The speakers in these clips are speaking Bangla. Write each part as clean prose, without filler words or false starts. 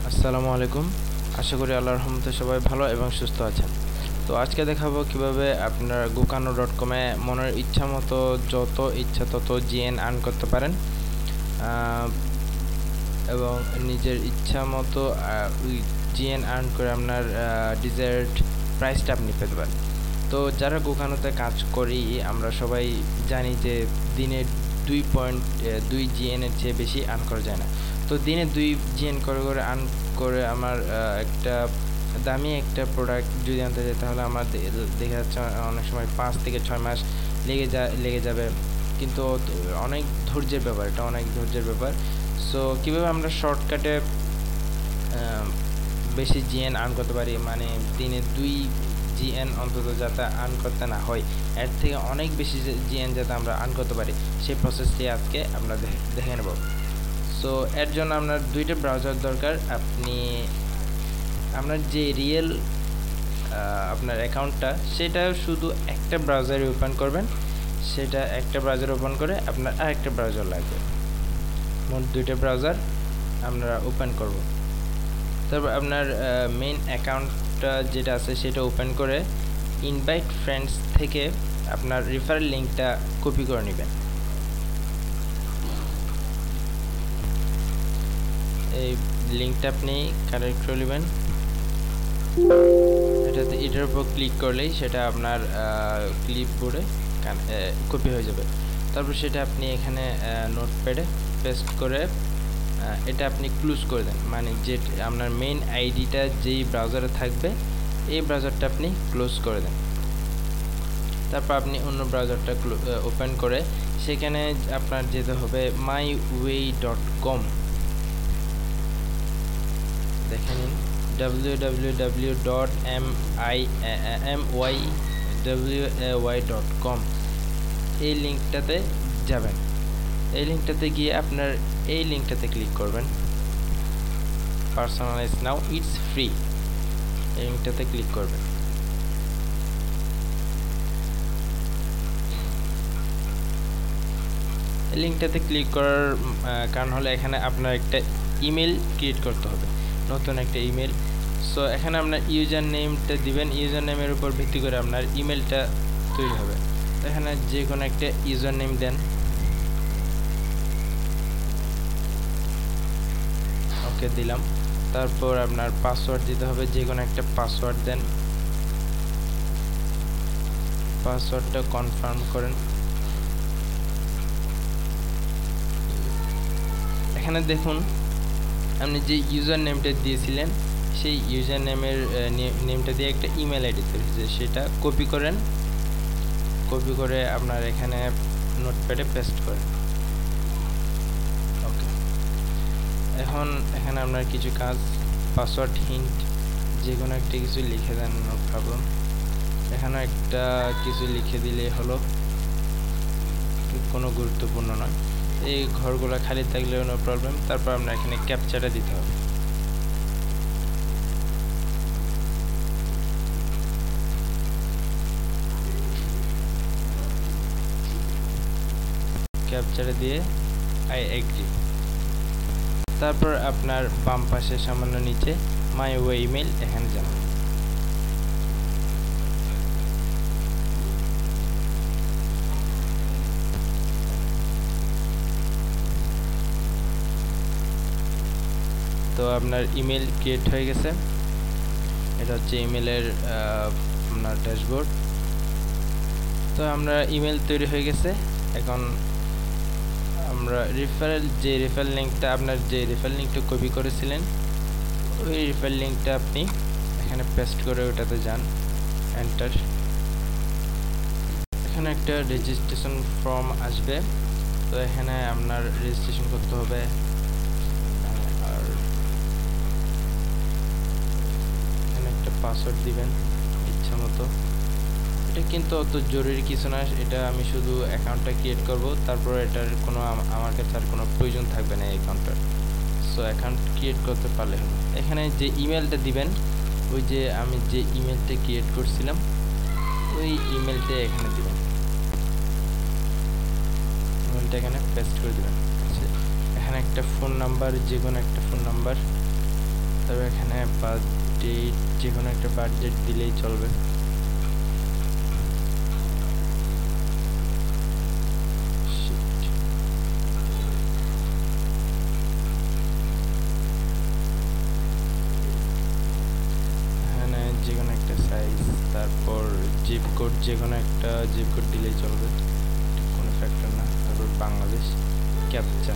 আসসালামু আলাইকুম। আশা করি আল্লাহর রহমতে সবাই ভালো এবং সুস্থ আছেন। তো আজকে দেখাবো কিভাবে আপনার gokano.com এ মনের ইচ্ছা মতো যত ইচ্ছা তত জিএন আর্ন করতে পারেন এবং নিজের ইচ্ছা মতো ওই জিএন আর্ন করে আপনার ডিজায়ার্ড প্রাইসটা আপনি পেতে পারেন। তো যারা গোকানোতে কাজ করি আমরা সবাই জানি যে দিনে 2.2 জিএনের চেয়ে বেশি আর্ন করা যায় না। তো দিনে 2 জিএন করে আর্ন করে আমার একটা দামি একটা প্রোডাক্ট যদি আনতে যাই তাহলে আমার দেখা যাচ্ছে অনেক সময় 5 থেকে 6 মাস লেগে যাবে, কিন্তু অনেক ধৈর্যের ব্যাপার, এটা অনেক ধৈর্যের ব্যাপার। সো কীভাবে আমরা শর্টকাটে বেশি জিএন আর্ন করতে পারি, মানে দিনে 2 জিএন অন্তত যাতে আর্ন করতে না হয়, এর থেকে অনেক বেশি জিএন যাতে আমরা আর্ন করতে পারি, সেই প্রসেসটি আজকে আমরা দেখে নেব। সো এর জন্য আপনার দুইটা ব্রাউজার দরকার। আপনার যে রিয়েল আপনার অ্যাকাউন্টটা সেটা শুধু একটা ব্রাউজারে ওপেন করবেন, সেটা একটা ব্রাউজার ওপেন করে আপনার আরেকটা ব্রাউজার লাগবে, মোট দুইটা ব্রাউজার আমরা ওপেন করব। তারপর আপনার মেইন অ্যাকাউন্টটা যেটা আছে সেটা ওপেন করে ইনভাইট ফ্রেন্ডস থেকে আপনার রেফারেল লিঙ্কটা কপি করে নেবেন। এই লিঙ্কটা আপনি কালেক্ট করে নেবেন, এটার উপর ক্লিক করলেই সেটা আপনার ক্লিপবোর্ডে কপি হয়ে যাবে। তারপর সেটা আপনি এখানে নোটপ্যাডে পেস্ট করে এটা আপনি ক্লোজ করে দেন, মানে যে আপনার মেইন আইডিটা যেই ব্রাউজারে থাকবে এই ব্রাউজারটা আপনি ক্লোজ করে দেন। তারপর আপনি অন্য ব্রাউজারটা ওপেন করে সেখানে আপনার যেতে হবে myway.com, দেখে নিন www.myway.com, এই লিঙ্কটাতে যাবেন। এই লিঙ্কটাতে গিয়ে আপনার এই লিঙ্কটাতে ক্লিক করবেন, পার্সোনালাইজ নাও ইটস ফ্রি, এই লিঙ্কটাতে ক্লিক করবেন। এই লিঙ্কটাতে ক্লিক করার কারণ হলো এখানে আপনার একটা ইমেল ক্রিয়েট করতে হবে, নতুন একটা ইমেল। সো এখানে আপনার ইউজার নেমটা দিবেন, ইউজার নেমের উপর ভিত্তি করে আপনার ইমেলটা তৈরি হবে। এখানে যে কোনো একটা ইউজার নেম দেন, ওকে দিলাম। তারপর আপনার পাসওয়ার্ড দিতে হবে, যে কোনো একটা পাসওয়ার্ড দেন, পাসওয়ার্ডটা কনফার্ম করেন। এখানে দেখুন আপনি যে ইউজার নেমটা দিয়েছিলেন সেই ইউজার নেমটা দিয়ে একটা ইমেল আইডি তৈরি হয়েছে, সেটা কপি করেন, কপি করে আপনার এখানে নোটপ্যাডে পেস্ট করেন। ওকে, এখন এখানে আপনার কিছু কাজ, পাসওয়ার্ড হিন্ট যে কোনো একটা কিছু লিখে দেন, নো প্রবলেম। এখানে একটা কিছু লিখে দিলে হলো, কোনো গুরুত্বপূর্ণ নয়, এই ঘরগুলো খালি থাকলেও নো প্রবলেম। তারপর আপনার এখানে ক্যাপচাটা দিতে হবে, ক্যাপচারে দিয়ে আই এগ্রি। তারপর আপনার বাম পাশে সামান্য নিচে মাই ওয়ে ইমেল, এখানে যান। তো আপনার ইমেল ক্রিয়েট হয়ে গেছে, এটা হচ্ছে ইমেলের আপনার ড্যাশবোর্ড। তো আমরা ইমেল তৈরি হয়ে গেছে। এখন আমরা রেফারেল লিঙ্কটা, আপনার যে রেফারেল লিঙ্কটা কপি করেছিলেন ওই রেফারেল লিঙ্কটা আপনি এখানে পেস্ট করে ওটাতে যান, এন্টার। এখানে একটা রেজিস্ট্রেশন ফর্ম আসবে, তো এখানে আপনার রেজিস্ট্রেশন করতে হবে। আর এখানে একটা পাসওয়ার্ড দিবেন ইচ্ছা মতো, এটা কিন্তু অত জরুরি কিছু না, এটা আমি শুধু অ্যাকাউন্টটা ক্রিয়েট করব, তারপর এটার কোনো আমার কাছে আর কোনো প্রয়োজন থাকবে না এই অ্যাকাউন্টটার। সো অ্যাকাউন্ট ক্রিয়েট করতে পারলে হলো। এখানে যে ইমেলটা দিবেন, ওই যে আমি যে ইমেলটা ক্রিয়েট করছিলাম ওই ইমেলটা এখানে দিবেন, ইমেলটা এখানে পেস্ট করে দেবেন। এখানে একটা ফোন নাম্বার, যে কোনো একটা ফোন নাম্বার তবে এখানে বার্থডেট যে কোনো একটা বার্থডেট দিলেই চলবে। এখানে যে কোনো একটা সাইজ, তারপর জিপ কোড, যে কোনো একটা জিপ কোড দিলেই চলবে, কোনো ফ্যাক্টর না। তারপর বাংলাদেশ, ক্যাপচা।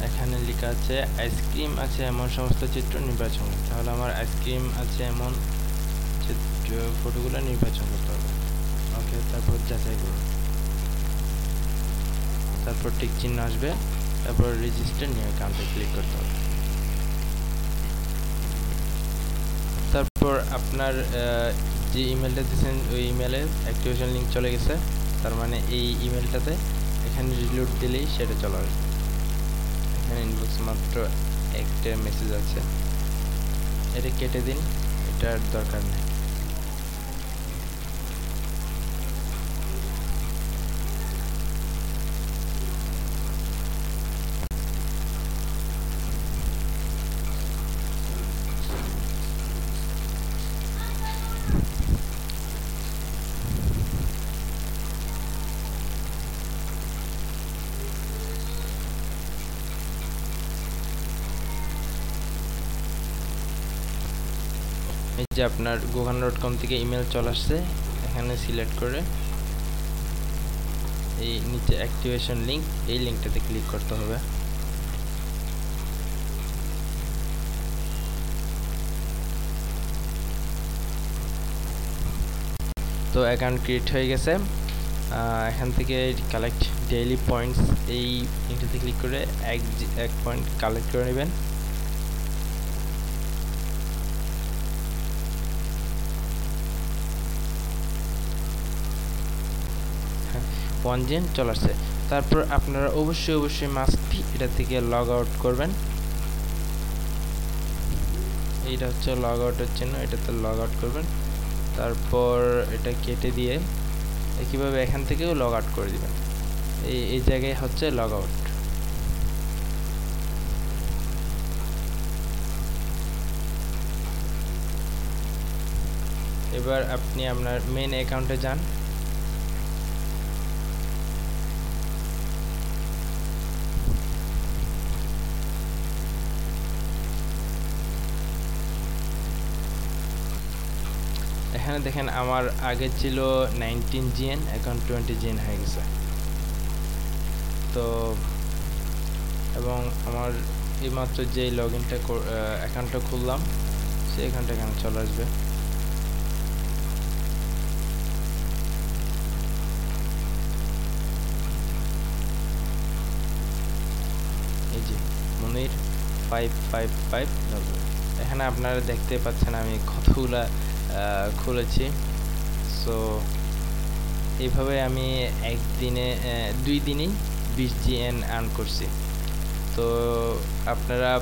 এখানে লেখা আছে আইসক্রিম আছে এমন সমস্ত চিত্র নির্বাচন করুন। তাহলে আমার আইসক্রিম আছে এমন চিত্র ফটোগুলো নির্বাচন করতে হবে। ওকে, তারপর যাচাই করুন, তারপর টিক চিহ্ন আসবে, তারপর রেজিস্টার নিউ অ্যাকাউন্টে ক্লিক করতে হবে। তারপর আপনার যে ইমেলটা দিয়েছেন ওই ইমেলে অ্যাক্টিভেশন লিঙ্ক চলে গেছে, তার মানে এই ইমেলটাতে এখানে রিলোড দিলেই সেটা চলে আসবে। এখানে ইনবক্স মাত্র একটা মেসেজ আছে, এটা কেটে দিন, এটার দরকার নেই। এই যে আপনার google.com থেকে ইমেল চলে আসছে, এখানে সিলেক্ট করে এই নিচে অ্যাক্টিভেশন লিঙ্ক, এই লিঙ্কটাতে ক্লিক করতে হবে। তো অ্যাকাউন্ট ক্রিয়েট হয়ে গেছে। এখান থেকে কালেক্ট ডেইলি পয়েন্টস, এই লিঙ্কটাতে ক্লিক করে এক পয়েন্ট কালেক্ট করে নেবেন। OneGen চলে আসছে। তারপর আপনারা অবশ্যই মাস্ট বি এটা থেকে লগ আউট করবেন। এইটা হচ্ছে লগ আউটের চিহ্ন, এটাতে লগ আউট করবেন। তারপর এটা কেটে দিয়ে একইভাবে এখান থেকেও লগ আউট করে দিবেন। এই জায়গায় হচ্ছে লগ আউট। এবার আপনি আপনার মেইন অ্যাকাউন্টে যান। এখানে দেখেন আমার আগে ছিল 19 GN, এখন 20 GN হয়ে গেছে। তো এবং আমার এইমাত্র যে লগইনটা অ্যাকাউন্টটা খুললাম সেই অ্যাকাউন্টটা এখানে চলে আসবে। এই যে মনির 555, এখানে আপনারা দেখতে পাচ্ছেন আমি কতগুলা খুলেছি। সো এইভাবে আমি একদিনে 2 দিনেই 20 GN আর্ন করছি। তো আপনারা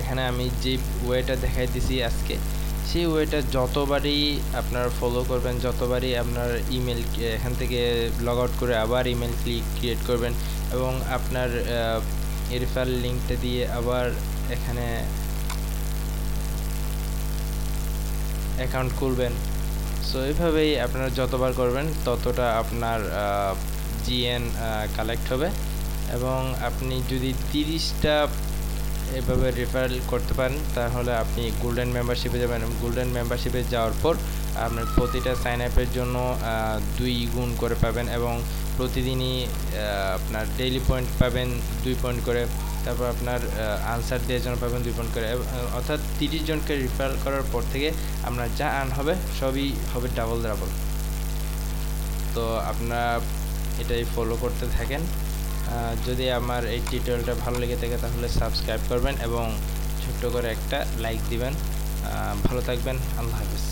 এখানে আমি যে ওয়েটা দেখাই দিছি আজকে, সেই ওয়েটা যতবারই আপনারা ফলো করবেন, যতবারই আপনার ইমেল এখান থেকে লগ আউট করে আবার ইমেল ক্রিয়েট করবেন এবং আপনার রেফারেল লিঙ্কটা দিয়ে আবার এখানে অ্যাকাউন্ট খুলবেন। সো এইভাবেই আপনারা যতবার করবেন ততটা আপনার GN কালেক্ট হবে এবং আপনি যদি 30টা এভাবে রেফারেল করতে পারেন তাহলে আপনি গোল্ডেন মেম্বারশিপে যাবেন। গোল্ডেন মেম্বারশিপে যাওয়ার পর আপনার প্রতিটা সাইন আপের জন্য 2 গুণ করে পাবেন এবং প্রতিদিনই আপনার ডেইলি পয়েন্ট পাবেন 2 পয়েন্ট করে। তারপর আপনার আনসার দেওয়ার জন্য পাবেন 2 পয়েন্ট করে, অর্থাৎ 30 জনকে রেফারেল করার পর থেকে আপনার যা আর্ন হবে সবই হবে ডাবল। তো আপনারা এটাই ফলো করতে থাকেন। যদি আমার এই টিউটোরিয়ালটা ভালো লেগে থাকে তাহলে সাবস্ক্রাইব করবেন এবং ছোট্ট করে একটা লাইক দিবেন। ভালো থাকবেন, আল্লাহ হাফেজ।